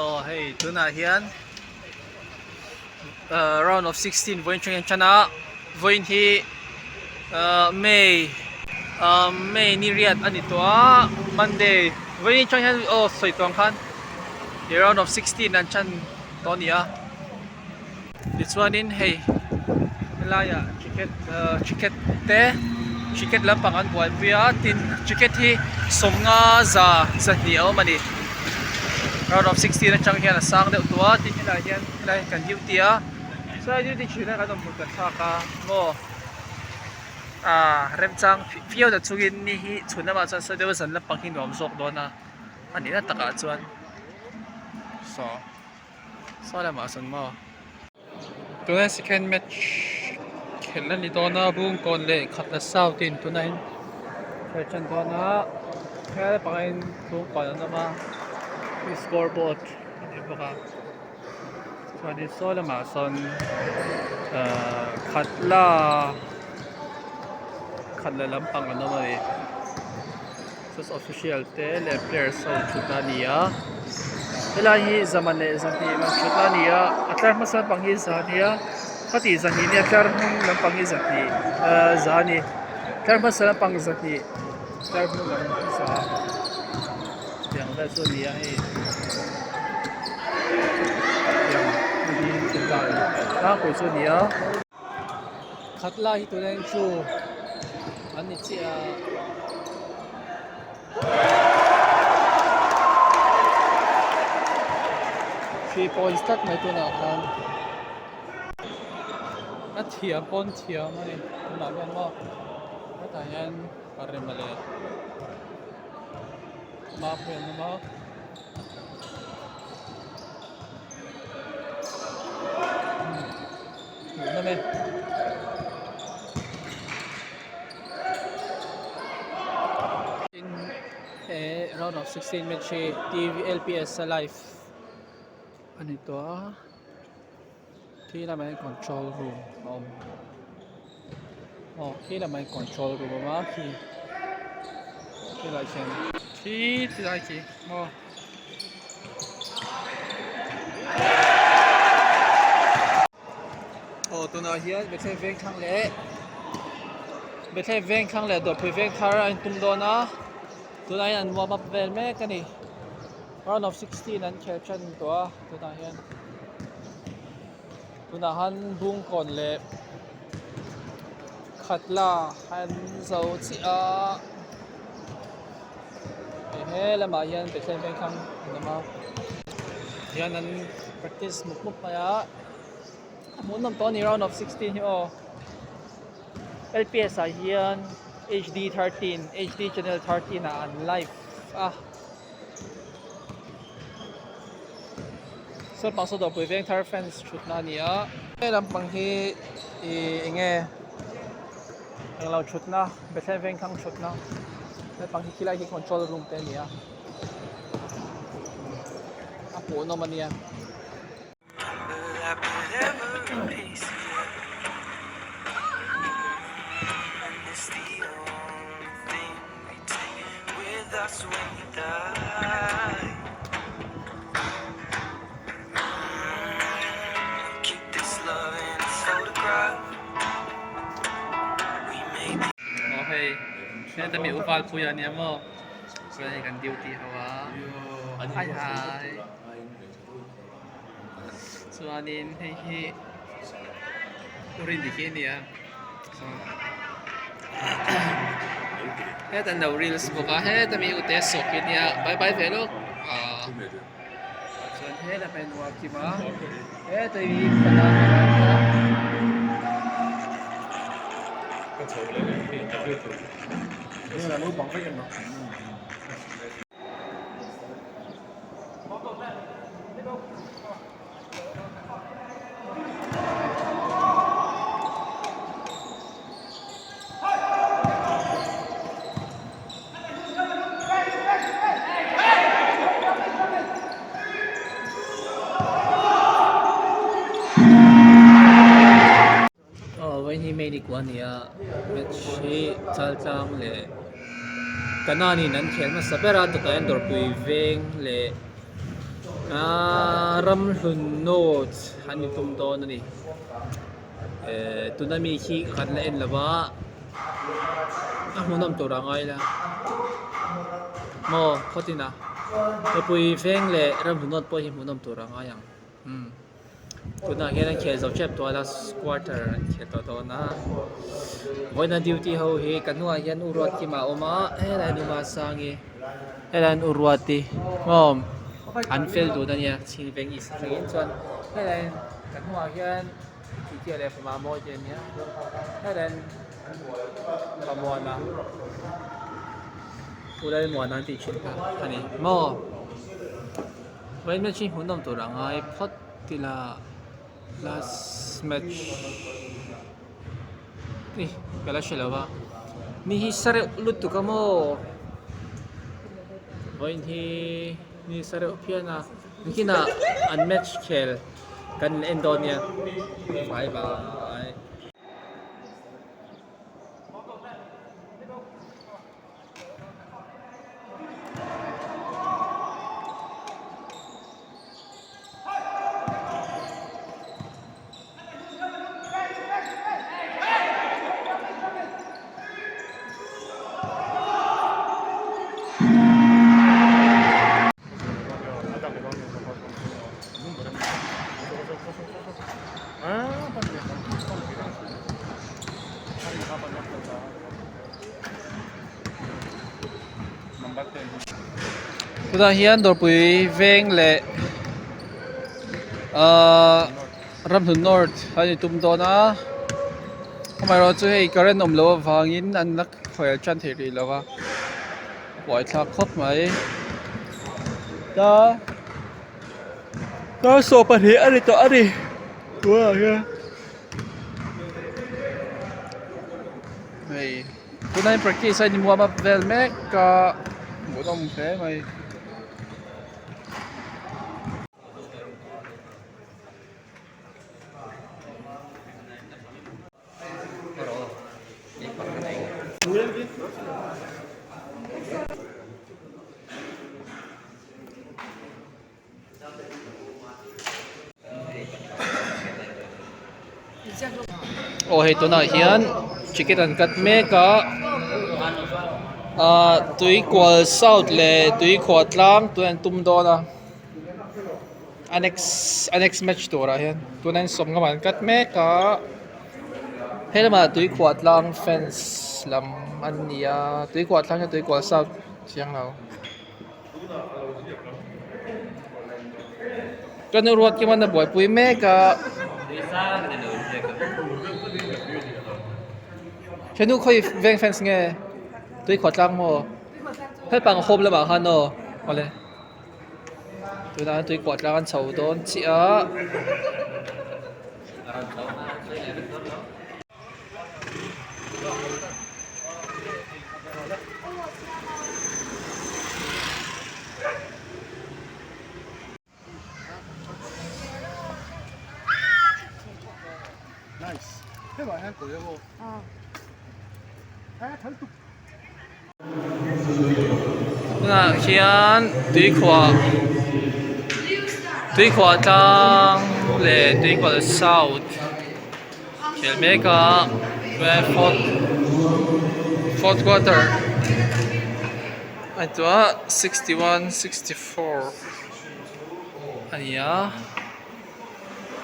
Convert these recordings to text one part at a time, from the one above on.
Oh, hey, tuna hian. Round of 16 voin chung chana. Voin hi May May ni riat ani to Monday. Voin chung hian soi tong khan. The round of 16 an chan tonia. This one in hey. Laya chicket te chicket lampang an buai puya tin chicket hi somnga za hiao mani. Round of 16 ang chang hian asang deuh tua tin hilai hian hilai kan duty so ai duty china kan dom kan thaka mo rem chang field da chungin ni hi chuna ma chan sa deuh san la panghin nom sok dona ani na taka chuan so la ma san mo tuna second match khelan ni dona bung kon le khatla south in tuna in chan dona kaya pangain bung kon na ma scoreboard ito ka so ni sola mason khatla lampang ano mali so official te le players so chutania ilahi zaman le zati man chutania atlar masan panghi zania khati zani ni atlar lampang hi zati zani atlar masan pang zati atlar lampang sa yang da so ni ai ta ko so ni khatla hi to len chu ani chi 3 points start mai to na kan a thia pon thia mai na ben mo ta yan pare male ma pen mo na me in round of 16 match TV LPS live ano itoที่เราไม่ control room ที่เราไม่ control room มาที่เราเช่นที่เราที่ตัวน้อยเฮียเบสเว่งข้างเละเบสเว่งข้างเละตัวเว่งคาร์อันตุ้มโดนะตัวน้อยอันวอร์มอัพเวลแม่กันนี่ round of 16 นั้นแค่ชั้นตัวน้อยเฮียตัวน้อยบุ้งก่อนเละขัดล่าหันเสาจีเฮ้แล้วมาเฮียเบสเว่งข้างนั่นมาเฮียนั้น practice มุกไปมุนน้ำตัวนี้ round of 16 ฮิโอ LPS เฮียน HD 13 HD channel 13อัน liveส่วนบางส่วนตัวเพื่อนทาร์แฟนชุดนั้นเนี่ยลำบางที่เงี้ยเราชุดนะเบสเว่งข้างชุดนะแล้วบางที่คิดอะไรที่ control room เต็มเนี่ยปูนมันเนี่ยนี่จะมีอุปกรณ์คุยอันนี้มั้งเพื่อให้กันดิวตี้เขาว่าไฮส่วนนี้ให้อุรินดิเกเนี่ยแต่เราเรียลส์บอกว่าจะมีอุเทศสกินเนี่ยบายบายเฟลล์ส่วนจะเป็นวากิมาจะมีปัญหาก็เฉยเลยนี่แหละรู้บังคับกันเนาะวันนี้ไม่ดีกว่านี้เมื่อชีจัลจังเลยกันนี่นั้นเขียนมาสัปดาห์ตัวเองดอร์ปุยเวงเลย ram hun notes hani tum to na ni tu na mi khi kan la en lawa munam to rangai la mo khotina to pui feng le ram hun not po hi munam to rangai yang tu na hian khel zo chep to last quarter khel to na voina duty ho he kanua hian urot ki ma oma helai nu ma sangi helan urwati mom anfel do na niya sin veng is rin chuan helan kanua hian ki le ma mo je niya helan pamo na ulai mo nan ti chin ka ani mo when match hunam to rangai phot tila last match ni kala shelawa ni hi sare lut tu ka mo when hi ni sare piana ni na unmatched khel kan endonia bye bye Kuda hian dor pui veng le Ramthun North hani tum do na kamai ro chu hei current om lo wangin an lak khoel chan thei ri lawa poi thla khop mai ta so pa hi ani to ani tua ya hei tunai practice ai ni muam up vel mek ka bodom the mai oh hei tuna hian chicken an kat meka tui kwal south le tui khwa tlang tu an tum do na annex match to ra hian tunan som nga man kat meka helma tui khwa tlang fence lam an nia tui khwa tlang tui kwal south chiang lo kan ruat ki man na boy pui meka chanu khoi veng fence nge tui khwa tlang mo hel pang khom le ba han no ole tu na tui khwa tlang an chho don chi a Nice. 해봐, 할 거예요. nga hian tui khwa tlang le tui khwa south khel meka where fourth quarter atua 61-64 ania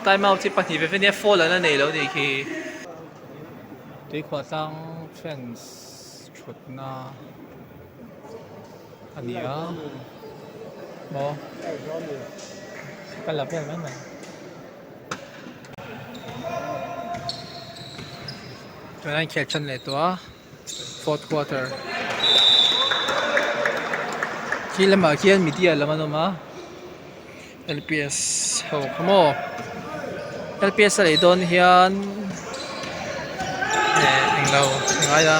time out ti pahnih ve venia fall an nei lo ni khi tui khwa tlang fence thutna ania mo kan la pen man tunan khel chan le to fourth quarter kilama khian media lama no ma LPS ho kamo LPS le don hian englo ngai da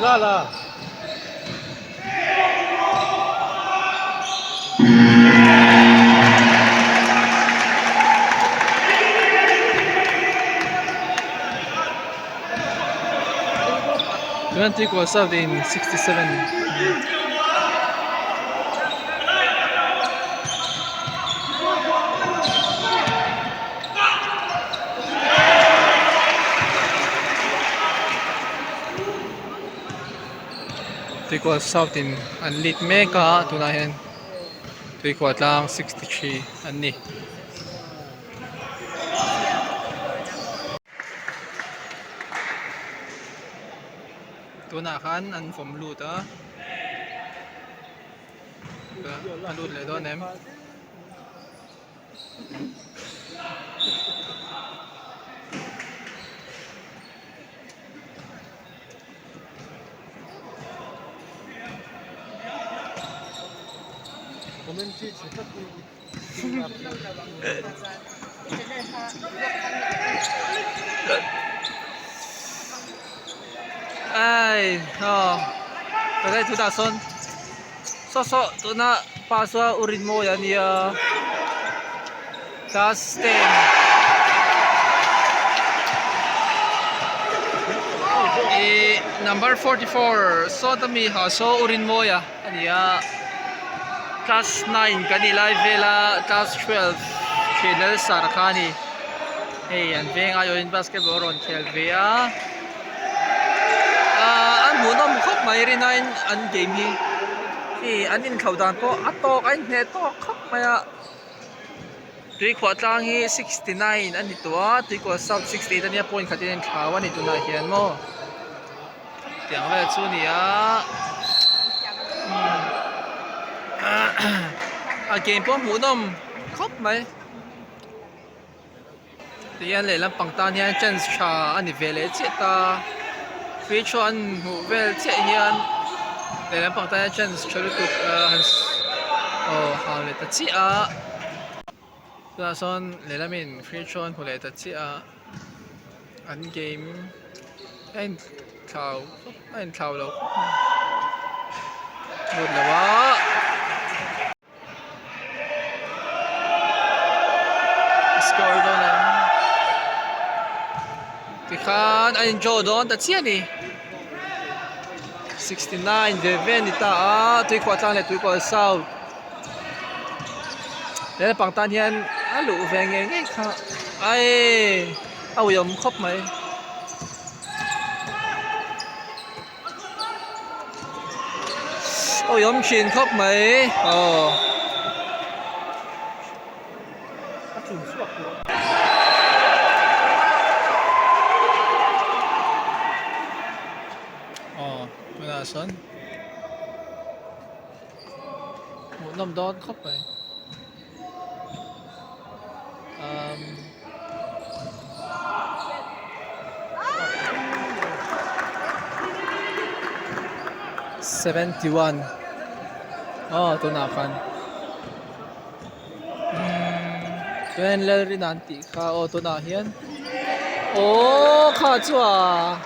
La la. 20 equals out in 67. Equals south in Anlit Meka tunayan. 3 quart lang 63 ani. Tunakan an from loot ah. Loot le don em. Ay, oh. Tagay tu dason. So tu na paswa urin mo yan ya. Tas 10. Number 44. So tami ha so urin mo ya. Aniya. Class 9 kanila vela class 12 channel sarakani. Hey, an veng ayo in basketball on Kelvia. An munom khop mai rin nine an game hi. Hey, anin khawdan po ato kain neto khop maya. 3 quart lang hi 69 an ito 3 quart sub 68 ania point khatin khawan ito na hian mo. Tiang ve chu ni game po munom khop mai. Tiyan le lang pangtan hian chance cha ani vele cheta. Feature an vel che hian le lang pangtan chance chalu tu hans oh hawle ta chi a. Ta son le lamin feature an hole ta chi a. An game ein thau lo. Một là quá. Score đó nè. Thì khan anh Joe đó ta chia đi. 69 Devin đi ta tuy qua trang này tuy qua sau. Đây là bằng tan hiền lũ về nghe kha. Ai yếm khóc mày. Yếm chuyện khóc mày. Son một năm đó khóc vậy 71 tôi nào khăn Tuan lari nanti ka tôi nào hiền khá chua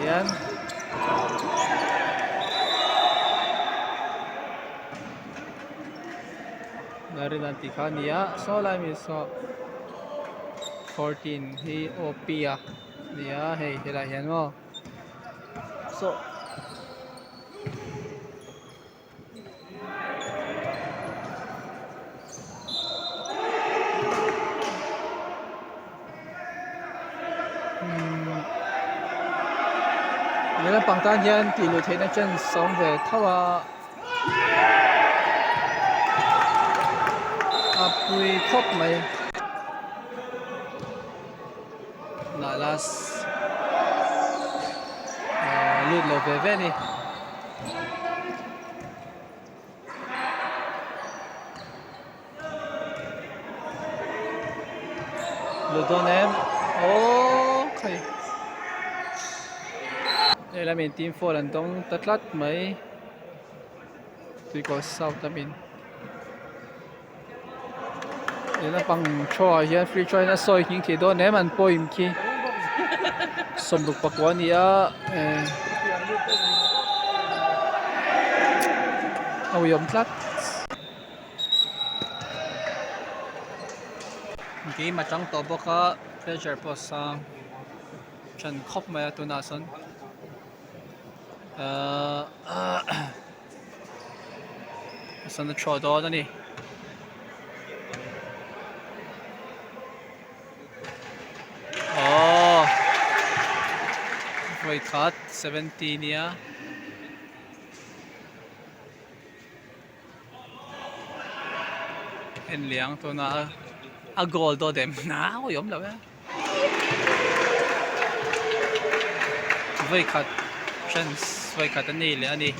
yan. Dari nanti kania so lami so 14 hi opia niya hey hilayan mo so Nila pangtan yan tilo tayo na dyan song về tawa apoy khóc mày nalas lụt lột về ven đi lụt don em okay đây là mình team 4 lần tông tất lát mấy tuy có sau ta mình đây là bằng cho hiện free try na soi những thì đó ném ăn bôi im kia Somluk Pakua niya. Awiyom tlat. Okay, macang tobo ka pleasure po sa chan khop maya tu nason. Sana chodo na ni. Oh. Wait cut 17 niya. En liang to na a goal do dem na awiyom law. Wait cut chance wait cut ni le ani.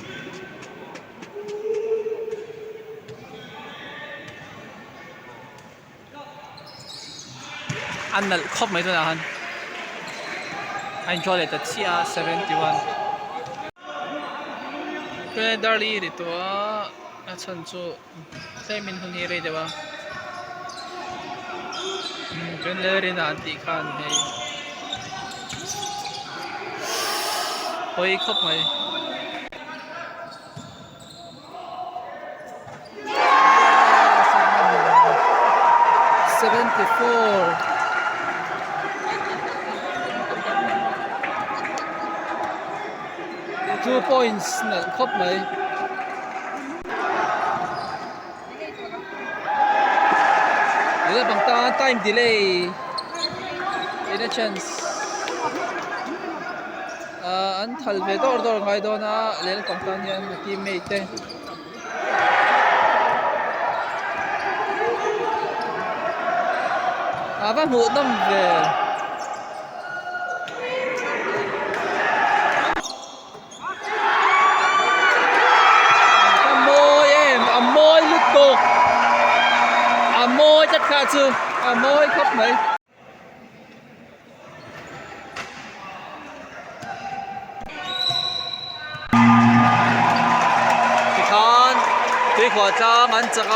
Annal khop mai to na han. Enjoy it at Sia 71. Darli dito chan chu min hun hi re dewa. Rin na anti khan hai. Hoi khop mai. Two points na khop mai. Ila bang ta time delay. In a chance. An thal ve dor ngai do na lel pang ta nian teammate te. Ava mu dam ve. Môi chắc khá chứ môi khóc mấy thì con tuy khỏa cha mắn chắc